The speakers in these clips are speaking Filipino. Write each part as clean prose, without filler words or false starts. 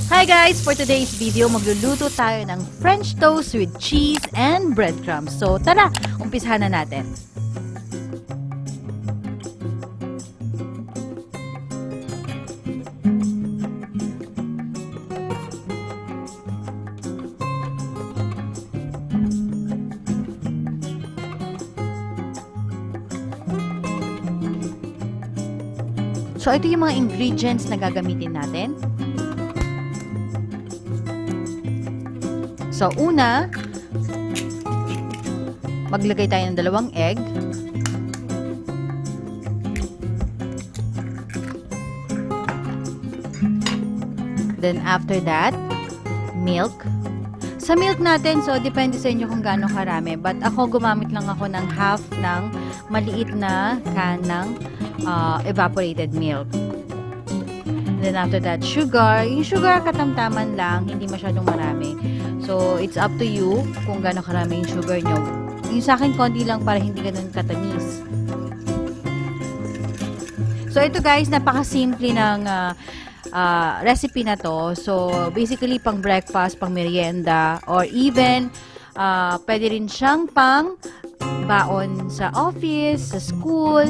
Hi guys! For today's video, magluluto tayo ng French toast with cheese and breadcrumbs. So tara, umpisahan na natin. So ito yung mga ingredients na gagamitin natin. So, una, maglagay tayo ng 2 egg. Then, after that, milk. Sa milk natin, so, depende sa inyo kung gaano karami. But ako, gumamit lang ako ng half ng maliit na can ng evaporated milk. Then, after that, sugar. Yung sugar, katamtaman lang, hindi masyadong marami. So, it's up to you kung gaano karami yung sugar nyo. Yung sa akin, konti lang para hindi ganun katamis. So, ito guys, napakasimple ng recipe na to. So, basically, pang breakfast, pang merienda, or even, pwede rin siyang pang baon sa office, sa school.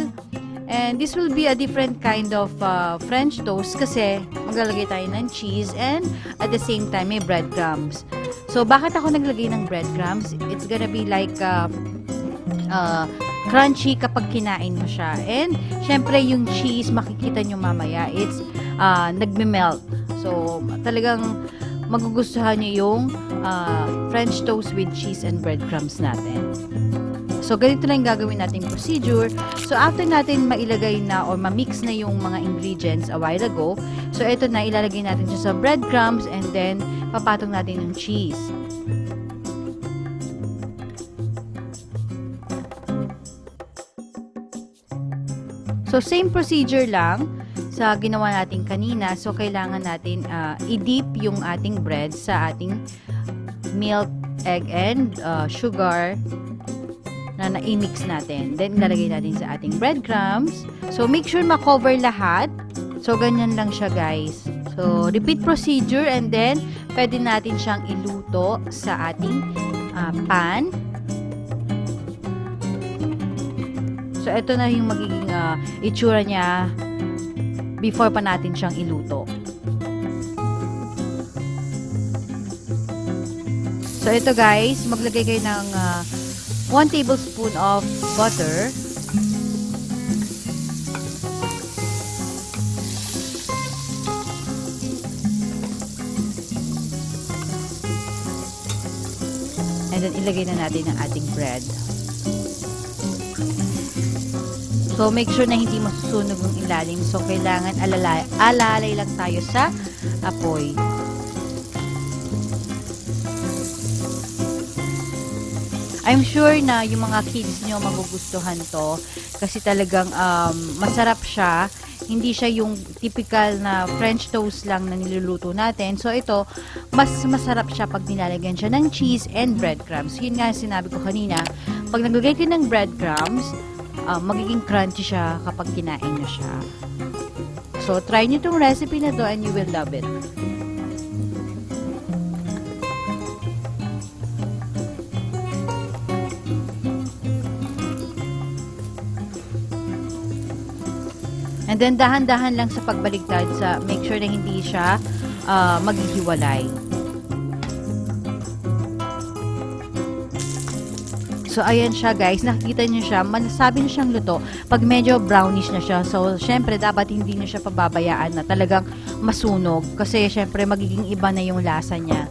And this will be a different kind of French toast kasi maglalagay tayo ng cheese and at the same time may breadcrumbs. So, bakit ako naglagay ng breadcrumbs? It's gonna be like crunchy kapag kinain mo siya. And, syempre, yung cheese, makikita nyo mamaya, it's nagme-melt. So, talagang magugustuhan nyo yung French toast with cheese and breadcrumbs natin. So, ganito lang yung gagawin nating procedure. So, after natin mailagay na or ma-mix na yung mga ingredients a while ago, so, ito na, ilalagay natin siya sa breadcrumbs and then, papatong natin yung cheese. So, same procedure lang sa ginawa natin kanina. So, kailangan natin i-dip yung ating bread sa ating milk, egg, and sugar na na-mix natin. Then, ilalagay natin sa ating breadcrumbs. So, make sure ma-cover lahat. So, ganyan lang siya, guys. So, repeat procedure and then, pwede natin siyang iluto sa ating pan. So, ito na yung magiging itsura niya before pa natin siyang iluto. So, ito guys, maglagay kayo ng 1 tablespoon of butter. And then, ilagay na natin ang ating bread. So, make sure na hindi masusunog yung ilalim. So, kailangan alalay lang tayo sa apoy. I'm sure na yung mga kids nyo magugustuhan to kasi talagang masarap siya. Hindi siya yung typical na French toast lang na niluluto natin. So, ito, mas masarap siya pag nilalagyan siya ng cheese and breadcrumbs. Yun nga sinabi ko kanina, pag naglagay ka ng breadcrumbs, magiging crunchy siya kapag kinain nyo siya. So, try nyo itong recipe na to and you will love it. And then, dahan-dahan lang sa pagbaligtad sa make sure na hindi siya maghihiwalay. So, ayan siya guys. Nakikita niyo siya. Masasabi niyo siyang luto pag medyo brownish na siya. So, syempre, dapat hindi niyo siya pababayaan na talagang masunog. Kasi, syempre, magiging iba na yung lasa niya.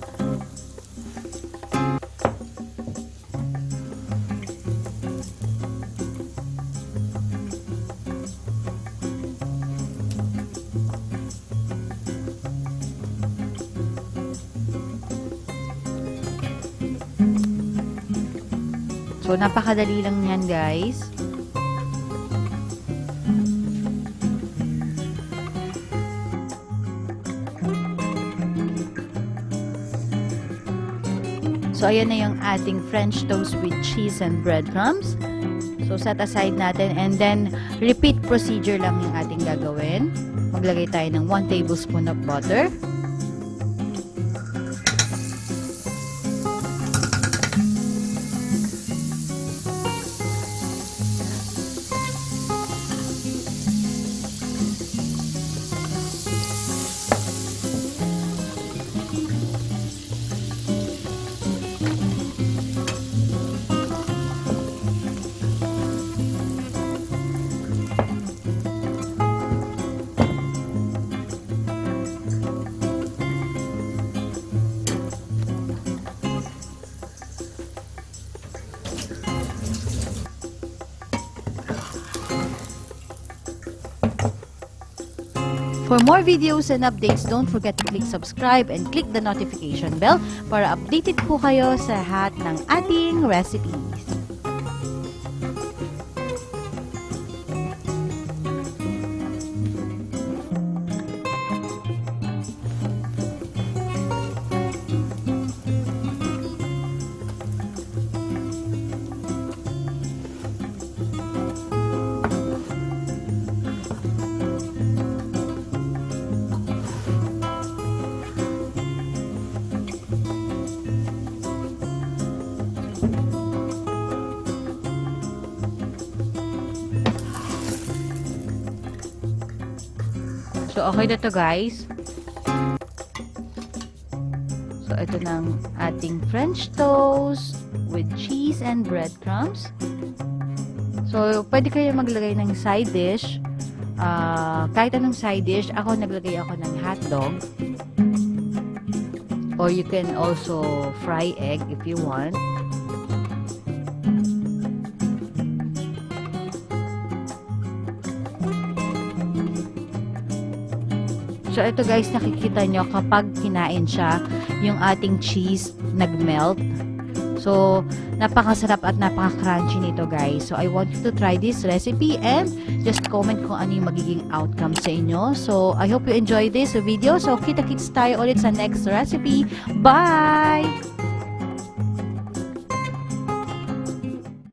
So, napakadali lang yan, guys. So, ayan na yung ating French toast with cheese and breadcrumbs. So, set aside natin and then repeat procedure lang yung ating gagawin. Maglagay tayo ng 1 tablespoon of butter. For more videos and updates, don't forget to click subscribe and click the notification bell para updated po kayo sa lahat ng ating recipes. So, okay na to guys. So, ito ng ating French toast with cheese and breadcrumbs. So, pwede kayo maglagay ng side dish. Kahit anong side dish. Ako, naglagay ako ng hotdog. Or you can also fry egg if you want. So, ito guys, nakikita nyo kapag kinain siya, yung ating cheese nag-melt. So, napakasarap at napaka-crunchy nito guys. So, I want you to try this recipe and just comment kung ano yung magiging outcome sa inyo. So, I hope you enjoy this video. So, kita-kits tayo ulit sa next recipe. Bye!